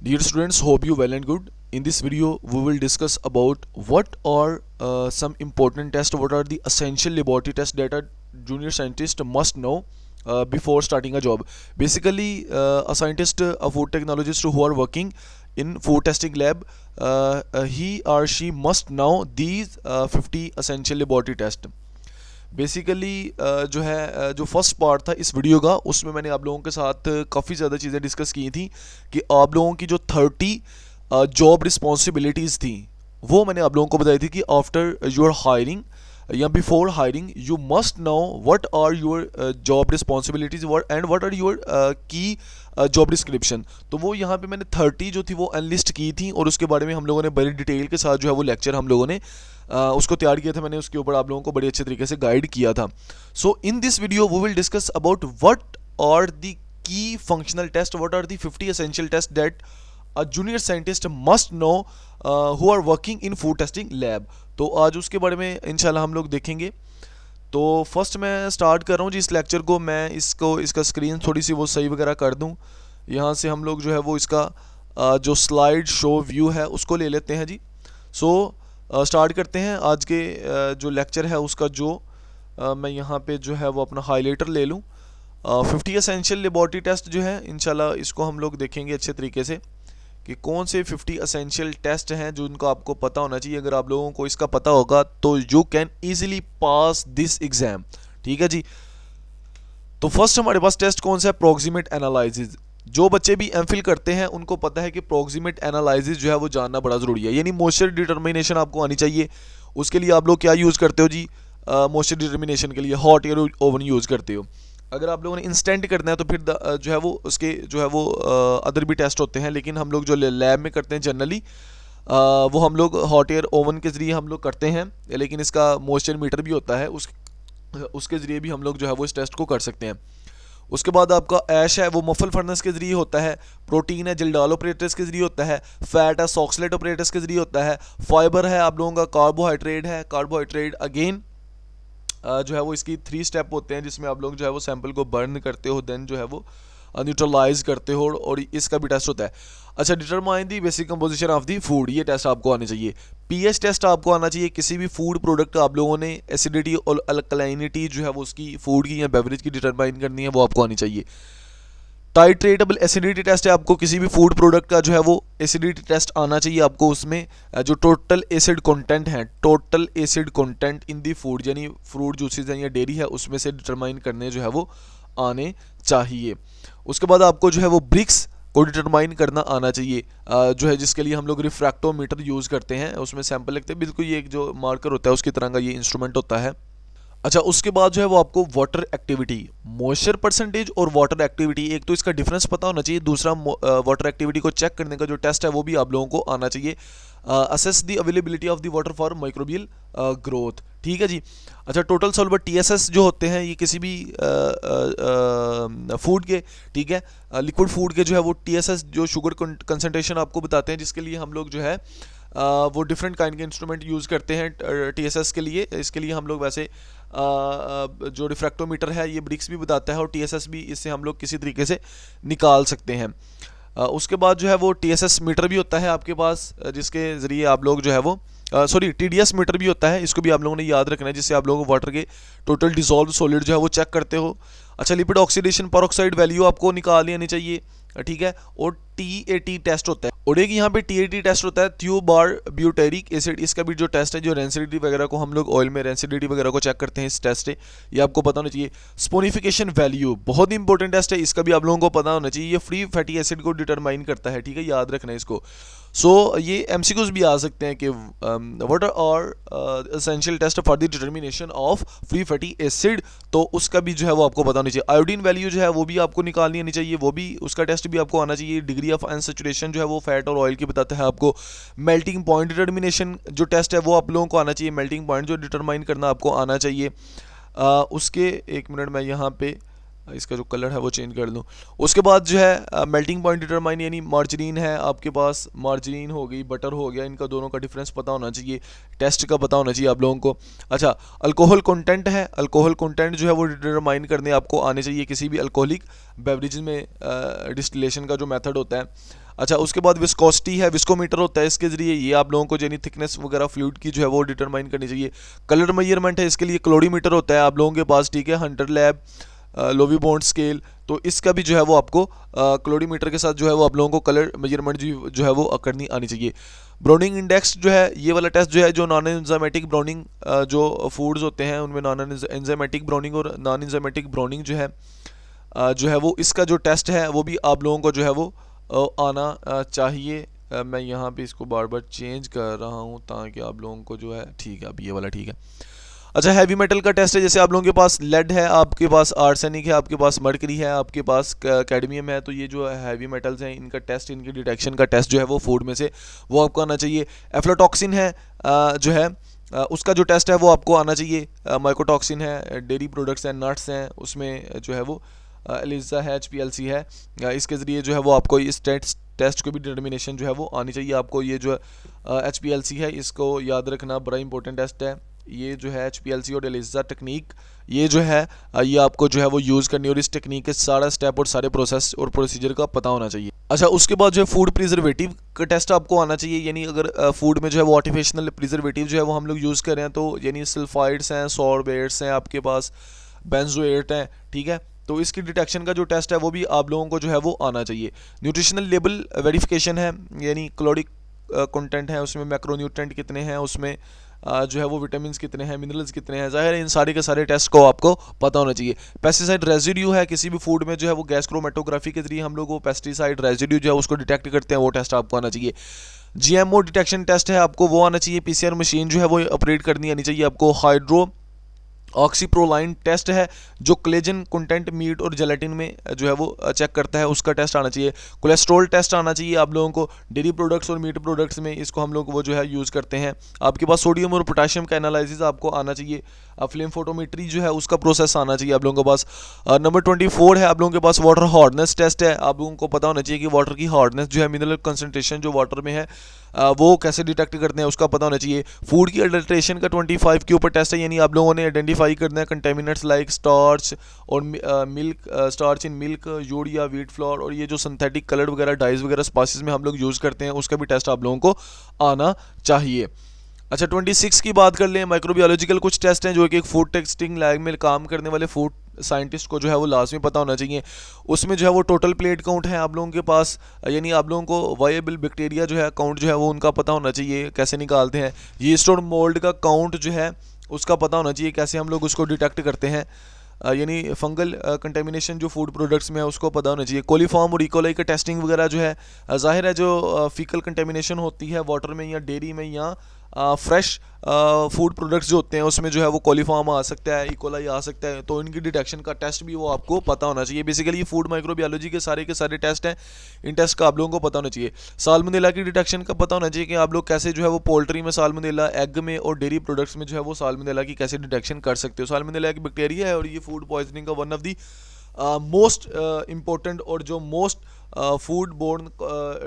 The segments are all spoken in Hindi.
Dear students, hope you well and good. In this video, we will discuss about what are some important tests, what are the essential laboratory tests that a junior scientist must know before starting a job. Basically, a scientist, a food technologist who are working in food testing lab, he or she must know these 50 essential laboratory tests. Basically जो है जो फर्स्ट पार्ट था इस वीडियो का, उसमें मैंने आप लोगों के साथ काफ़ी ज़्यादा चीज़ें डिस्कस की थी कि आप लोगों की जो 30 जॉब रिस्पॉन्सिबिलिटीज़ थी वो मैंने आप लोगों को बताई थी कि आफ्टर योर हायरिंग या before hiring you must know what are your job responsibilities and what are your key job description. तो वो यहाँ पे मैंने 30 जो थी वो अनलिस्ट की थी और उसके बारे में हम लोगों ने बड़ी डिटेल के साथ जो है वो लेक्चर हम लोगों ने उसको तैयार किया था। मैंने उसके ऊपर आप लोगों को बड़े अच्छे तरीके से गाइड किया था। So in this video we will discuss about what are the key functional test, what are the 50 essential test that a junior scientist must know who are working in food testing lab. तो आज उसके बारे में इंशाल्लाह हम लोग देखेंगे। तो फर्स्ट मैं स्टार्ट कर रहा हूँ जी इस लेक्चर को। मैं इसका स्क्रीन थोड़ी सी वो सही वगैरह कर दूँ। यहाँ से हम लोग जो है वो इसका जो स्लाइड शो व्यू है उसको ले लेते हैं जी। सो स्टार्ट करते हैं आज के जो लेक्चर है उसका। जो मैं यहाँ पे जो है वो अपना हाइलाइटर ले लूँ। 50 एसेंशियल लेबॉरेटरी टेस्ट जो है इंशाल्लाह इसको हम लोग देखेंगे अच्छे तरीके से कि कौन से 50 एसेंशियल टेस्ट हैं जो उनको आपको पता होना चाहिए। अगर आप लोगों को इसका पता होगा तो you can easily pass this exam. ठीक है जी। तो फर्स्ट हमारे पास टेस्ट कौन सा है? Proximate analysis. जो बच्चे भी एमफिल करते हैं उनको पता है कि प्रॉक्सिमेट एनालिसिस जो है वो जानना बड़ा ज़रूरी है, यानी मॉइस्चर डिटर्मिनेशन आपको आनी चाहिए। उसके लिए आप लोग क्या यूज़ करते हो जी? मॉइस्चर डिटर्मिनेशन के लिए हॉट एयर ओवन यूज़ करते हो। अगर आप लोगों ने इंस्टेंट करना है तो फिर जो है वो उसके जो है वो अदर भी टेस्ट होते हैं, लेकिन हम लोग जो लैब में करते हैं जनरली वो हम लोग हॉट एयर ओवन के ज़रिए हम लोग करते हैं, लेकिन इसका मॉइस्चर मीटर भी होता है, उसके ज़रिए भी हम लोग जो है वो इस टेस्ट को कर सकते हैं। उसके बाद आपका ऐश है वो मफल फर्नेस के ज़रिए होता है। प्रोटीन है जिल्डाल ऑपरेटर्स के ज़रिए होता है। फैट है सॉक्सलेट ऑपरेटर्स के ज़रिए होता है। फाइबर है आप लोगों का कार्बोहाइड्रेट है। कार्बोहाइड्रेट अगेन जो है वो इसकी 3 स्टेप होते हैं जिसमें आप लोग जो है वो सैंपल को बर्न करते हो, देन जो है वो न्यूट्रलाइज करते हो, और इसका भी टेस्ट होता है। अच्छा, determine the basic composition of the food, ये टेस्ट आपको आने चाहिए। पीएच टेस्ट आपको आना चाहिए। किसी भी फूड प्रोडक्ट का आप लोगों ने एसिडिटी और अल्कलाइनिटी जो है वो उसकी फूड की या बेवरेज की डिटरमाइन करनी है, वो आपको आनी चाहिए। टाइट्रेटेबल एसिडिटी टेस्ट है, आपको किसी भी फूड प्रोडक्ट का जो है वो एसिडिटी टेस्ट आना चाहिए आपको। उसमें जो टोटल एसिड कंटेंट है, total acid content in the food यानी फ्रूट जूसेस हैं या डेयरी है उसमें से डिटरमाइन करने जो है वो आने चाहिए। उसके बाद आपको जो है वो ब्रिक्स को डिटरमाइन करना आना चाहिए, जो है जिसके लिए हम लोग रिफ्रैक्टोमीटर यूज़ करते हैं। उसमें सैंपल लगते हैं, बिल्कुल ये एक जो मार्कर होता है उसकी तरह का ये इंस्ट्रूमेंट होता है। अच्छा, उसके बाद जो है वो आपको वाटर एक्टिविटी, मॉइस्चर परसेंटेज और वाटर एक्टिविटी, एक तो इसका डिफरेंस पता होना चाहिए, दूसरा वाटर एक्टिविटी को चेक करने का जो टेस्ट है वो भी आप लोगों को आना चाहिए। Assess the availability of the water for microbial growth. ठीक है जी। अच्छा, टोटल सॉल्वर टीएसएस जो होते हैं ये किसी भी फूड के, ठीक है, लिक्विड फूड के जो है वो टीएसएस जो शुगर कंसनट्रेशन आपको बताते हैं, जिसके लिए हम लोग जो है वो डिफरेंट काइंड के इंस्ट्रूमेंट यूज़ करते हैं टीएसएस के लिए। इसके लिए हम लोग वैसे जो रिफ्रैक्टोमीटर है ये ब्रिक्स भी बताता है और टीएसएस भी, इससे हम लोग किसी तरीके से निकाल सकते हैं। उसके बाद जो है वो टीएसएस मीटर भी होता है आपके पास, जिसके ज़रिए आप लोग जो है वो सॉरी टीडीएस मीटर भी होता है, इसको भी आप लोगों ने याद रखना है, जिससे आप लोगों को वाटर के टोटल डिसॉल्व सॉलिड जो है वो चेक करते हो। अच्छा, लिपिड ऑक्सीडेशन परऑक्साइड वैल्यू आपको निकाल लेनी चाहिए, ठीक है। और टीएटी टेस्ट होता है, और एक यहाँ पे टीएटी टेस्ट होता है, थ्योबार ब्यूटेरिक एसिड। इसका भी जो टेस्ट है, जो रेंसिडिटी वगैरह को हम लोग ऑयल में रेंसिडिटी वगैरह को चेक करते हैं, इस टेस्ट से ये आपको पता होना चाहिए। स्पोनिफिकेशन वैल्यू बहुत ही इंपॉर्टेंट टेस्ट है, इसका भी आप लोगों को पता होना चाहिए। ये फ्री फैटी एसिड को डिटरमाइन करता है, ठीक है, याद रखना है इसको। सो ये एमसीक्यूज भी आ सकते हैं कि what are essential test for the determination of free fatty acid, तो उसका भी जो है वो आपको पता होना चाहिए। आयोडीन वैल्यू जो है वो भी आपको निकालनी आनी चाहिए, वो भी उसका टेस्ट भी आपको आना चाहिए। डिग्री ऑफ अनसैचुरेशन जो है वो फैट और ऑयल की बताता है आपको। मेल्टिंग पॉइंट डिटर्मिनेशन जो टेस्ट है वो आप लोगों को आना चाहिए, मेल्टिंग पॉइंट जो डिटरमाइन करना आपको आना चाहिए। उसके एक मिनट मैं यहाँ पे इसका जो कलर है वो चेंज कर लूँ। उसके बाद जो है मेल्टिंग पॉइंट डिटरमाइन, यानी मार्जरीन है आपके पास, मार्जरीन हो गई, बटर हो गया, इनका दोनों का डिफरेंस पता होना चाहिए, टेस्ट का पता होना चाहिए आप लोगों को। अच्छा, अल्कोहल कंटेंट है, अल्कोहल कंटेंट जो है वो डिटरमाइन करने आपको आने चाहिए किसी भी अल्कोहलिक बेवरेज में, डिस्टिलेशन का जो मेथड होता है। अच्छा, उसके बाद विस्कोसिटी है, विस्कोमीटर होता है, इसके जरिए ये आप लोगों को यानी थिकनेस वगैरह फ्लूइड की जो है वो डिटरमाइन करनी चाहिए। कलर मेजरमेंट है, इसके लिए क्लोरीमीटर होता है आप लोगों के पास, ठीक है, Hunter lab, Loewi bond scale, तो इसका भी जो है वो आपको क्लोरीमीटर के साथ जो है वो आप लोगों को कलर मेजरमेंट जो है वो करनी आनी चाहिए। ब्राउनिंग इंडेक्स जो है, ये वाला टेस्ट जो है, जो नॉन एंजाइमेटिक ब्राउनिंग जो फूड्स होते हैं उनमें नॉन एंजाइमेटिक ब्राउनिंग और नॉन एंजाइमेटिक ब्राउनिंग जो है वो इसका जो टेस्ट है वो भी आप लोगों को जो है वो आना चाहिए। मैं यहाँ पे इसको बार बार चेंज कर रहा हूँ ताकि आप लोगों को जो है, ठीक है, अब ये वाला ठीक है। अच्छा, हैवी मेटल का टेस्ट है, जैसे आप लोगों के पास लेड है, आपके पास आर्सेनिक है, आपके पास मर्करी है, आपके पास कैडमियम है, तो ये जो हैवी मेटल्स हैं इनका टेस्ट, इनकी डिटेक्शन का टेस्ट जो है वो फूड में से वो आपको आना चाहिए। एफ्लाटॉक्सिन है जो है उसका जो टेस्ट है वो आपको आना चाहिए। माइकोटॉक्सिन है, डेयरी प्रोडक्ट्स हैं, नट्स हैं, उसमें जो है वो एलिजा है, HPLC है, इसके ज़रिए जो है वो आपको इस टेस्ट को भी डिटर्मिनेशन जो है वो आनी चाहिए आपको। ये जो HPLC है इसको याद रखना, बड़ा इंपॉर्टेंट टेस्ट है ये जो है, HPLC और एलिजा टेक्निक, ये जो है ये आपको जो है वो यूज़ करनी, और इस टेक्निक के सारा स्टेप और सारे प्रोसेस और प्रोसीजर का पता होना चाहिए। अच्छा, उसके बाद जो है फूड प्रिजर्वेटिव का टेस्ट आपको आना चाहिए, यानी अगर फूड में जो है वो आर्टिफिशियल प्रिजर्वेटिव जो है वो हम लोग यूज़ कर रहे हैं, तो यानी सल्फाइड्स हैं, सॉर्बेट्स हैं, आपके पास बेंजोएट हैं, ठीक है, तो इसकी डिटेक्शन का जो टेस्ट है वो भी आप लोगों को जो है वो आना चाहिए। न्यूट्रिशनल लेबल वेरिफिकेशन है, यानी कैलोरिक कंटेंट है, उसमें मैक्रोन्यूट्रेंट कितने हैं, उसमें जो है वो विटामिन कितने हैं, मिनरल्स कितने हैं, ज़ाहिर है इन सारे के सारे टेस्ट को आपको पता होना चाहिए। पेस्टिसाइड रेजिड्यू है, किसी भी फूड में जो है वो गैस क्रोमेटोग्राफी के जरिए हम लोग वो पेस्टिसाइड रेजिड्यू जो है उसको डिटेक्ट करते हैं, वो टेस्ट आपको आना चाहिए। GMO डिटेक्शन टेस्ट है, आपको वो आना चाहिए। PCR मशीन जो है वो ऑपरेट करनी आनी चाहिए आपको। हाइड्रो ऑक्सीप्रोलाइन टेस्ट है, जो कोलेजन कंटेंट मीट और जेलेटिन में जो है वो चेक करता है, उसका टेस्ट आना चाहिए। कोलेस्ट्रॉल टेस्ट आना चाहिए आप लोगों को, डेयरी प्रोडक्ट्स और मीट प्रोडक्ट्स में इसको हम लोग वो जो है यूज़ करते हैं। आपके पास सोडियम और पोटाशियम का एनालिसिस आपको आना चाहिए। फ्लेम फोटोमेट्री जो है उसका प्रोसेस आना चाहिए आप लोगों के पास। नंबर 24 है आप लोगों के पास वाटर हार्डनेस टेस्ट है, आप लोगों को पता होना चाहिए कि वाटर की हार्डनेस जो है, मिनरल कंसनट्रेशन जो वाटर में है वो कैसे डिटेक्ट करते हैं, उसका पता होना चाहिए। फूड की अडल्ट्रेशन का 25 के ऊपर टेस्ट है, यानी आप लोगों ने आइडेंटिफाई करना है कंटेमिनेंट्स लाइक स्टार्च और milk, starch in milk, urea, wheat flour, और ये जो सिंथेटिक कलर वगैरह, डाइज वगैरह स्पाइसेस में हम लोग यूज़ करते हैं, उसका भी टेस्ट आप लोगों को आना चाहिए। अच्छा, 26 की बात कर लें, माइक्रोबायोलॉजिकल कुछ टेस्ट हैं जो कि एक फूड टेस्टिंग लैब में काम करने वाले फूड साइंटिस्ट को जो है वो लाजमी पता होना चाहिए। उसमें जो है वो टोटल प्लेट काउंट है आप लोगों के पास, यानी आप लोगों को वायबल बैक्टीरिया जो है काउंट जो है वो उनका पता होना चाहिए, कैसे निकालते हैं। यीस्ट और मोल्ड का काउंट जो है उसका पता होना चाहिए, कैसे हम लोग उसको डिटेक्ट करते हैं, यानी फंगल कंटेमिनेशन जो फूड प्रोडक्ट्स में है उसको पता होना चाहिए। कोलीफॉर्म और इकोलाई का टेस्टिंग वगैरह जो है, ज़ाहिर है जो फीकल कंटेमिनेशन होती है वाटर में या डेयरी में या फ्रेश फूड प्रोडक्ट्स जो होते हैं उसमें जो है वो कोलीफॉर्म आ सकता है, इकोलाई आ सकता है, तो इनकी डिटेक्शन का टेस्ट भी वो आपको पता होना चाहिए। बेसिकली ये फूड माइक्रोबायोलॉजी के सारे टेस्ट हैं, इन टेस्ट का आप लोगों को पता होना चाहिए। साल्मोनेला की डिटेक्शन का पता होना चाहिए कि आप लोग कैसे जो है वो पोल्ट्री में साल्मोनेला, एग में और डेयरी प्रोडक्ट्स में जो है वो साल्मोनेला की कैसे डिटेक्शन कर सकते हो। साल्मोनेला एक बैक्टीरिया है और ये फूड पॉइजनिंग का one of the most important और जो most food borne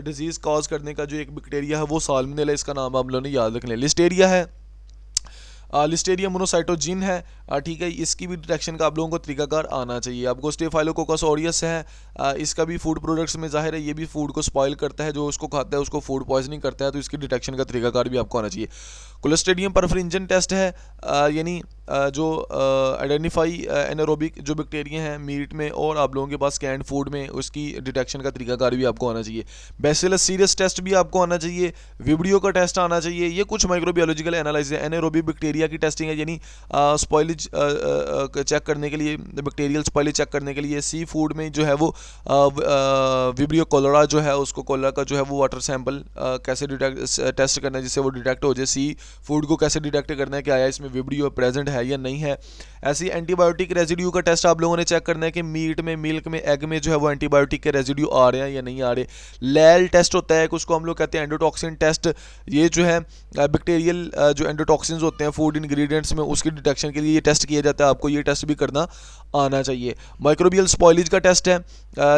disease cause करने का जो एक बैक्टीरिया है वो साल्मोनेला, इसका नाम आप लोगों ने याद रख लें। लिस्टेरिया है, लिस्टेरिया मोनोसाइटोजिन है, ठीक है, इसकी भी डिटेक्शन का आप लोगों को तरीकाकार आना चाहिए। आपको स्टेफाइलोकोकस ऑरियस है, इसका भी फूड प्रोडक्ट्स में ज़ाहिर है ये भी फूड को स्पॉइल करता है, जो उसको खाता है उसको फूड पॉइजनिंग करता है, तो इसकी डिटेक्शन का तरीकाकार भी आपको आना चाहिए। क्लोस्ट्रीडियम परफरिंजन टेस्ट है, यानी जो आइडेंटिफाई एनारोबिक जो बैक्टीरिया हैं मीट में और आप लोगों के पास कैंड फूड में, उसकी डिटेक्शन का तरीकाकार भी आपको आना चाहिए। बैसिलस सीरियस टेस्ट भी आपको आना चाहिए, विब्रियो का टेस्ट आना चाहिए। ये कुछ माइक्रोबायोलॉजिकल एनालिसिस है। एनारोबिक बैक्टीरिया की टेस्टिंग है, यानी स्पॉइलेज चेक करने के लिए, बैक्टीरियल स्पॉइलेज चेक करने के लिए। सी फूड में जो है वो विब्रियो कोलेरा जो है उसको, कोलेरा का जो है वो वाटर सैंपल कैसे टेस्ट करना है जिससे वो डिटेक्ट हो जाए। सी फूड को कैसे डिटेक्ट करना है कि आया इसमें विब्रियो प्रेजेंट है या नहीं है। ऐसी एंटीबायोटिक रेजिड्यू का टेस्ट आप लोगों ने चेक करना है कि मीट में, मिल्क में, एग में जो है वो एंटीबायोटिक के रेजिड्यू आ रहे हैं या नहीं आ रहे। लैल टेस्ट होता है, उसको हम लोग कहते हैं एंडोटॉक्सिन टेस्ट। ये जो है बैक्टीरियल जो एंडोटॉक्सिन्स होते हैं फूड इंग्रेडिएंट्स में, उसकी डिटेक्शन के लिए ये टेस्ट किया जाता है। आपको ये टेस्ट भी करना आना चाहिए। माइक्रोबियल स्पॉइलेज का टेस्ट है,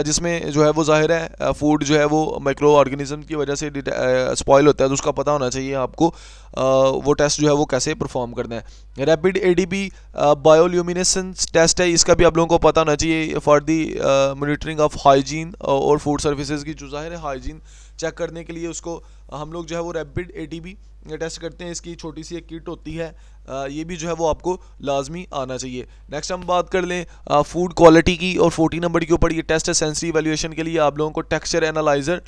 जिसमें जो है वो जाहिर है फूड जो है वो माइक्रो ऑर्गेनिज्म की वजह से स्पॉइल होता है, तो उसका पता होना चाहिए आपको वो टेस्ट जो है वो कैसे परफॉर्म करना है। रैपिड एडीपी बायोल्यूमिनेसेंस टेस्ट है, इसका भी आप लोगों को पता होना चाहिए for the monitoring of hygiene और फूड सर्विसेज की जो जाहिर है हाइजीन चेक करने के लिए उसको हम लोग जो है वो रैपिड एटीबी टेस्ट करते हैं। इसकी छोटी सी एक किट होती है, ये भी जो है वो आपको लाजमी आना चाहिए। नेक्स्ट हम बात कर लें फूड क्वालिटी की, और 40 नंबर के ऊपर ये टेस्ट है सेंसरी इवैल्यूएशन के लिए। आप लोगों को टेक्सचर एनालाइजर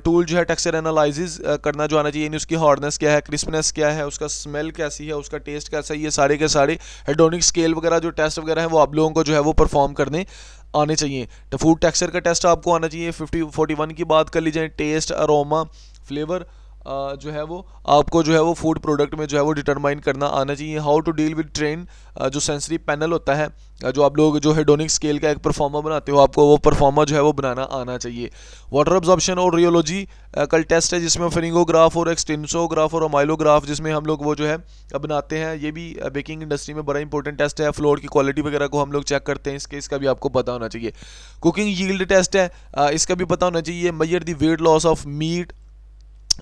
टूल जो है टेक्सचर एनालिसिस करना जो आना चाहिए, यानी उसकी हार्डनेस क्या है, क्रिस्पनेस क्या है, उसका स्मेल कैसी है, उसका टेस्ट कैसा है, ये सारे के सारे हेडोनिक स्केल वगैरह जो टेस्ट वगैरह है वो आप लोगों को जो है वो परफॉर्म करने आने चाहिए। तो फूड टेक्सचर का टेस्ट आपको आना चाहिए। 41 की बात कर ली जाए, टेस्ट, अरोमा, फ्लेवर जो है वो आपको जो है वो फूड प्रोडक्ट में जो है वो डिटरमाइन करना आना चाहिए। How to deal with train जो सेंसरी पैनल होता है, जो आप लोग जो हेडोनिक स्केल का एक परफॉर्मर बनाते हो, आपको वो परफॉर्मर जो है वो बनाना आना चाहिए। वाटर अब्जॉर्प्शन और रियोलॉजी कल टेस्ट है, जिसमें फेरिंगोग्राफ और एक्सटेंसोग्राफ और माइलोग्राफ जिसमें हम लोग वो जो है बनाते हैं। ये भी बेकिंग इंडस्ट्री में बड़ा इंपॉर्टेंट टेस्ट है। फ्लोर की क्वालिटी वगैरह को हम लोग चेक करते हैं, इसका भी आपको पता होना चाहिए। कुकिंग यील्ड टेस्ट है, इसका भी पता होना चाहिए। Measure the weight loss of meat,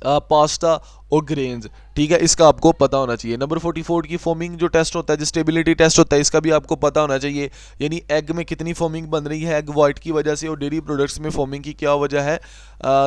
pasta और ग्रेन्स, ठीक है, इसका आपको पता होना चाहिए। नंबर 44 की फोमिंग जो टेस्ट होता है, जो स्टेबिलिटी टेस्ट होता है, इसका भी आपको पता होना चाहिए, यानी एग में कितनी फोमिंग बन रही है एग वाइट की वजह से, और डेयरी प्रोडक्ट्स में फोमिंग की क्या वजह है,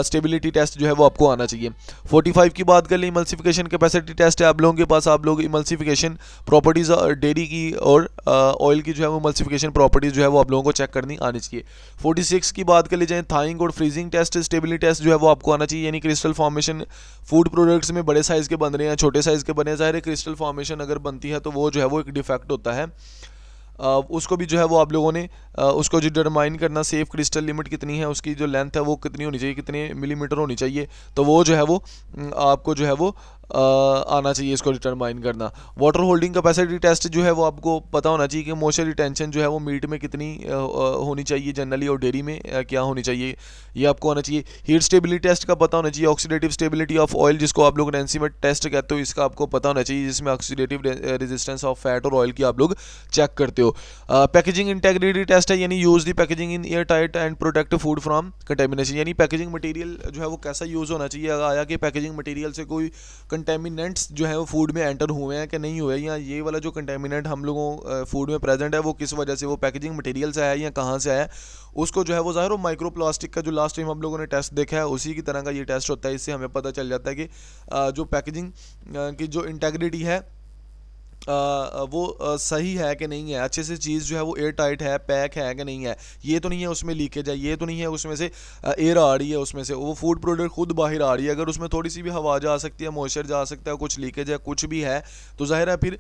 स्टेबिलिटी टेस्ट जो है वो आपको आना चाहिए। 45 की बात कर लें, इमल्सिफिकेशन कैपेसिटी टेस्ट है आप लोगों के पास। आप लोग इमल्सिफिकेशन प्रॉपर्टीज़ डेयरी की और ऑयल की जो है वो इमल्सिफिकेशन प्रॉपर्टीज़ जो है वो आप लोगों को चेक करनी आनी चाहिए। 46 की बात कर ली जाए, थाइंग और फ्रीजिंग टेस्ट, स्टेबिलिटी टेस्ट जो है वो आपको आना चाहिए, यानी क्रिस्टल फॉर्मेशन फूड प्रोडक्ट्स में बड़े साइज़ के बन रहे हैं, छोटे साइज़ के बने हैं, ज़ाहिर है क्रिस्टल फॉर्मेशन अगर बनती है तो वो जो है वो एक डिफेक्ट होता है। उसको भी जो है वो आप लोगों ने उसको जो डिटरमाइन करना, सेफ क्रिस्टल लिमिट कितनी है, उसकी जो लेंथ है वो कितनी होनी चाहिए, कितने मिलीमीटर होनी चाहिए, तो वो जो है वो आपको जो है वो आना चाहिए इसको डिटरमाइन करना। वाटर होल्डिंग कैपेसिटी टेस्ट जो है वो आपको पता होना चाहिए कि मॉइस्चर रिटेंशन जो है वो मीट में कितनी होनी चाहिए जनरली, और डेयरी में क्या होनी चाहिए, ये आपको आना चाहिए। हीट स्टेबिलिटी टेस्ट का पता होना चाहिए। ऑक्सीडेटिव स्टेबिलिटी ऑफ ऑयल, जिसको आप लोग नैन्सी में टेस्ट कहते हो, इसका आपको पता होना चाहिए, जिसमें ऑक्सीडेटिव रेजिस्टेंस ऑफ फैट और ऑयल की आप लोग चेक करते हो। पैकेजिंग इंटेग्रिटी टेस्ट है, यानी use the packaging in air tight and protect food from contamination, यानी पैकेजिंग मटेरियल जो है वो कैसा यूज़ होना चाहिए। अगर आया कि पैकेजिंग मटेरियल से कोई कंटेमिनेंट्स जो है वो फूड में एंटर हुए हैं कि नहीं हुए, या ये वाला जो कंटेमिनेंट हम लोगों फूड में प्रेजेंट है वो किस वजह से, वो पैकेजिंग मटेरियल से आया या कहाँ से आया, उसको जो है वो ज़ाहिर हो माइक्रो प्लास्टिक का जो लास्ट टाइम हम लोगों ने टेस्ट देखा है उसी की तरह का ये टेस्ट होता है। इससे हमें पता चल जाता है कि जो पैकेजिंग की जो इंटेग्रिटी है वो सही है कि नहीं है, अच्छे से चीज़ जो है वो एयर टाइट है, पैक है कि नहीं है, ये तो नहीं है उसमें लीकेज है, ये तो नहीं है उसमें से एयर आ रही है, उसमें से वो फूड प्रोडक्ट खुद बाहर आ रही है। अगर उसमें थोड़ी सी भी हवा जा सकती है, मॉइस्चर जा सकता है, कुछ लीकेज है, कुछ भी है, तो जाहिर है फिर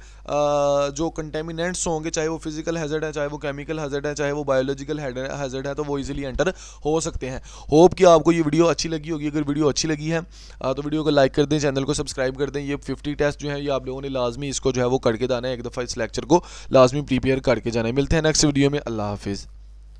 जो कंटेमिनेंट्स होंगे, चाहे वो फिजिकल हैजर्ड है, चाहे वो केमिकल हैजर्ड है, चाहे वो बायोलॉजिकल हैजर्ड है, तो वो ईजिली एंटर हो सकते हैं। होप कि आपको ये वीडियो अच्छी लगी होगी। अगर वीडियो अच्छी लगी है तो वीडियो को लाइक कर दें, चैनल को सब्सक्राइब कर दें। ये 50 टेस्ट जो है ये आप लोगों ने लाजमी इसको जो है वो करके जाना है, एक दफ़ा इस लेक्चर को लाजमी प्रिपेयर करके जाना है। मिलते हैं नेक्स्ट वीडियो में। अल्लाह हाफिज़।